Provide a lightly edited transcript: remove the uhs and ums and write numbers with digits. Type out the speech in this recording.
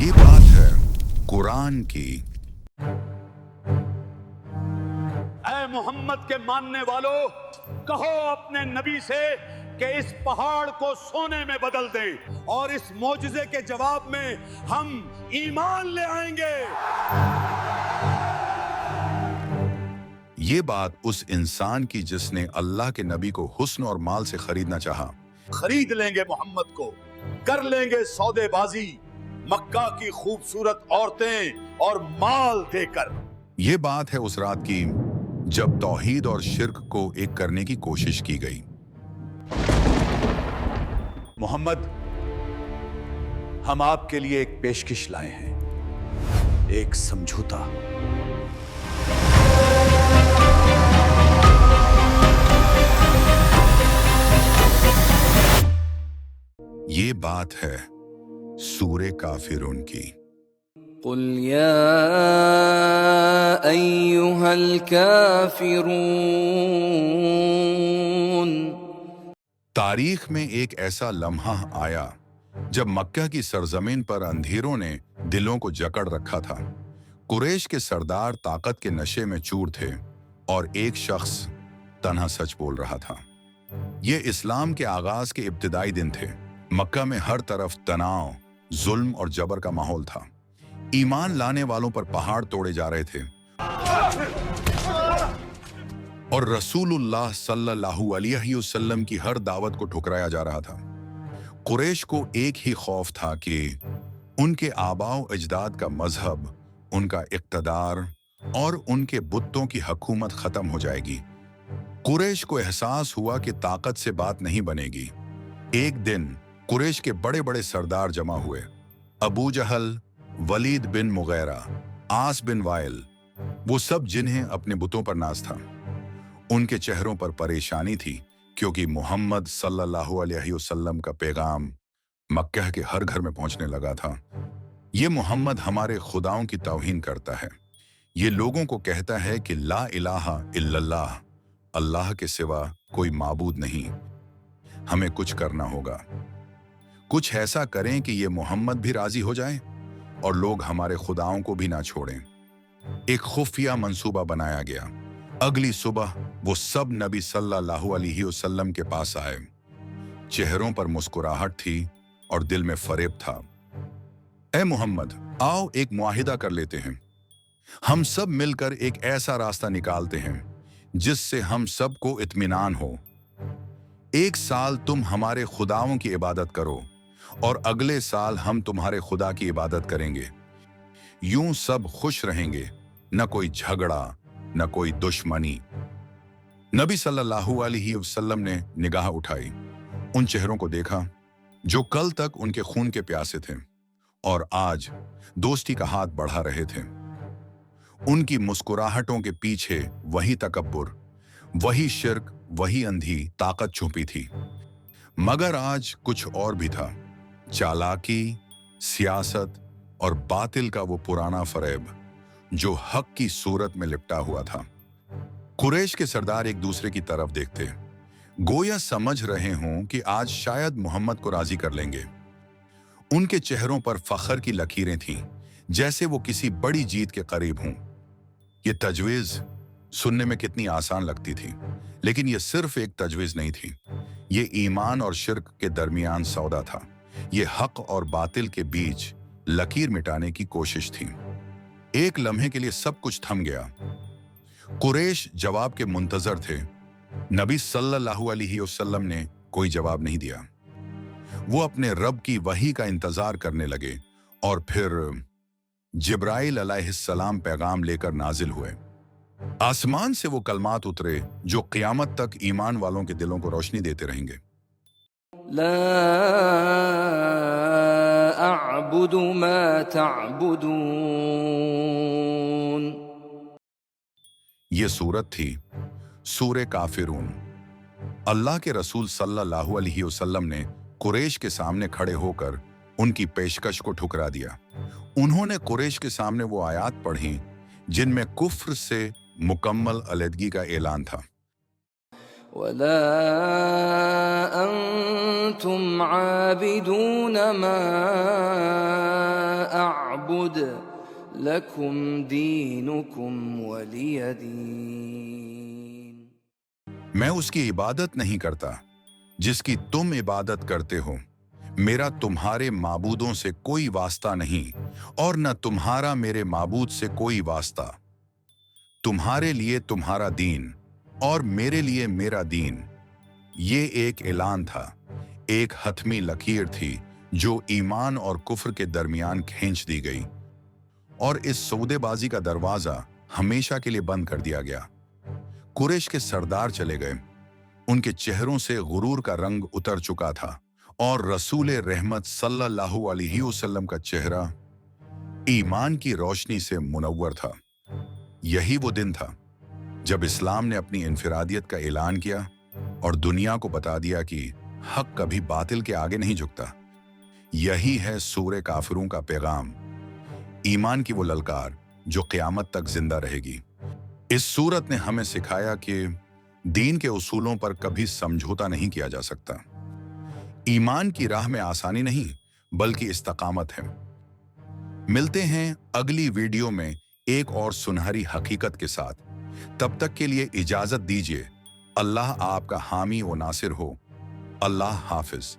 ये बात है कुरान की। ऐ मोहम्मद के मानने वालों, कहो अपने नबी से कि इस पहाड़ को सोने में बदल दें और इस मौजज़े के जवाब में हम ईमान ले आएंगे। ये बात उस इंसान की जिसने अल्लाह के नबी को हुस्न और माल से खरीदना चाहा। खरीद लेंगे मोहम्मद को, कर लेंगे सौदेबाजी मक्का की खूबसूरत औरतें और माल देकर। ये बात है उस रात की जब तौहीद और शिर्क को एक करने की कोशिश की गई। मोहम्मद, हम आपके लिए एक पेशकश लाए हैं, एक समझौता। ये बात है सूरे काफिरून की। قل يا أيها الكافرون तारीख में एक ऐसा लम्हा आया जब मक्का की सरजमीन पर अंधेरों ने दिलों को जकड़ रखा था। कुरैश के सरदार ताकत के नशे में चूर थे और एक शख्स तन्हा सच बोल रहा था। ये इस्लाम के आगाज के इब्तिदाई दिन थे। मक्का में हर तरफ तनाव, जुल्म और जबर का माहौल था। ईमान लाने वालों पर पहाड़ तोड़े जा रहे थे और रसूलुल्लाह सल्लल्लाहु अलैहि वसल्लम की हर दावत को ठुकराया जा रहा था। कुरैश को एक ही खौफ था कि उनके आबाओ अजदाद का मजहब, उनका इक़्तिदार और उनके बुतों की हुकूमत खत्म हो जाएगी। कुरैश को एहसास हुआ कि ताकत से बात नहीं बनेगी। एक दिन कुरैश के बड़े बड़े सरदार जमा हुए। अबू जहल, वलीद बिन मुगैरा, आस बिन वाइल, वो सब जिन्हें अपने बुतों पर नाज था। उनके चेहरों पर परेशानी थी क्योंकि मोहम्मद सल्लल्लाहु अलैहि वसल्लम का पैगाम मक्का के हर घर में पहुंचने लगा था। ये मोहम्मद हमारे खुदाओं की तौहीन करता है। ये लोगों को कहता है कि ला इलाहा इल्लल्लाह, अल्लाह के सिवा कोई माबूद नहीं। हमें कुछ करना होगा, कुछ ऐसा करें कि ये मोहम्मद भी राजी हो जाए और लोग हमारे खुदाओं को भी ना छोड़ें। एक खुफिया मंसूबा बनाया गया। अगली सुबह वो सब नबी सल्लल्लाहु अलैहि वसल्लम के पास आए। चेहरों पर मुस्कुराहट थी और दिल में फरेब था। ए मोहम्मद, आओ एक मुआहिदा कर लेते हैं। हम सब मिलकर एक ऐसा रास्ता निकालते हैं जिससे हम सबको इत्मीनान हो। एक साल तुम हमारे खुदाओं की इबादत करो और अगले साल हम तुम्हारे खुदा की इबादत करेंगे। यूं सब खुश रहेंगे, न कोई झगड़ा, न कोई दुश्मनी। नबी सल्लल्लाहु अलैहि वसल्लम ने निगाह उठाई, उन चेहरों को देखा जो कल तक उनके खून के प्यासे थे और आज दोस्ती का हाथ बढ़ा रहे थे। उनकी मुस्कुराहटों के पीछे वही तकब्बुर, वही शिर्क, वही अंधी ताकत छुपी थी। मगर आज कुछ और भी था। चालाकी, सियासत और बातिल का वो पुराना फरेब जो हक की सूरत में लिपटा हुआ था। कुरैश के सरदार एक दूसरे की तरफ देखते, गोया समझ रहे हों कि आज शायद मोहम्मद को राजी कर लेंगे। उनके चेहरों पर फख्र की लकीरें थीं, जैसे वो किसी बड़ी जीत के करीब हों। ये तजवीज़ सुनने में कितनी आसान लगती थी, लेकिन ये सिर्फ एक तजवीज़ नहीं थी। ये ईमान और शिर्क के दरमियान सौदा था। ये हक और बातिल के बीच लकीर मिटाने की कोशिश थी। एक लम्हे के लिए सब कुछ थम गया। कुरैश जवाब के मुंतजर थे। नबी सल्लल्लाहु अलैहि वसल्लम ने कोई जवाब नहीं दिया। वो अपने रब की वही का इंतजार करने लगे और फिर जिब्राइल अलैहिस्सलाम पैगाम लेकर नाजिल हुए। आसमान से वो कलमात उतरे जो क़यामत तक ईमान वालों के दिलों को रोशनी देते रहेंगे। لا أعبد ما تعبدون ये सूरत थी सूरे काफिरून। अल्लाह के रसूल सल्लल्लाहु अलैहि वसल्लम ने कुरैश के सामने खड़े होकर उनकी पेशकश को ठुकरा दिया। उन्होंने कुरैश के सामने वो आयात पढ़ी जिनमें कुफ्र से मुकम्मल अलहदगी का ऐलान था। ولا أنتم عابدون ما أعبد أعبد لكم دينكم ولي دين. मैं उसकी इबादत नहीं करता जिसकी तुम इबादत करते हो. मेरा तुम्हारे माबूदों से कोई वास्ता नहीं और न तुम्हारा मेरे माबूद से कोई वास्ता. तुम्हारे लिए तुम्हारा दीन और मेरे लिए मेरा दीन. ये एक ऐलान था, एक हतमी लकीर थी जो ईमान और कुफ्र के दरमियान खींच दी गई और इस सौदेबाजी का दरवाजा हमेशा के लिए बंद कर दिया गया. कुरैश के सरदार चले गए. उनके चेहरों से गुरूर का रंग उतर चुका था और रसूल रहमत सल्लल्लाहु अलैहि वसल्लम का चेहरा ईमान की रोशनी से मुनव्वर था. यही वो दिन था जब इस्लाम ने अपनी इनफिरादियत का ऐलान किया और दुनिया को बता दिया कि हक कभी बातिल के आगे नहीं झुकता. यही है सूरे काफिरों का पैगाम, ईमान की वो ललकार जो क़यामत तक जिंदा रहेगी. इस सूरत ने हमें सिखाया कि दीन के उसूलों पर कभी समझौता नहीं किया जा सकता. ईमान की राह में आसानी नहीं बल्कि इस्तकामत है. मिलते हैं अगली वीडियो में एक और सुनहरी हकीकत के साथ. तब तक के लिए इजाजत दीजिए. अल्लाह आपका हामी व नासिर हो. अल्लाह हाफिज.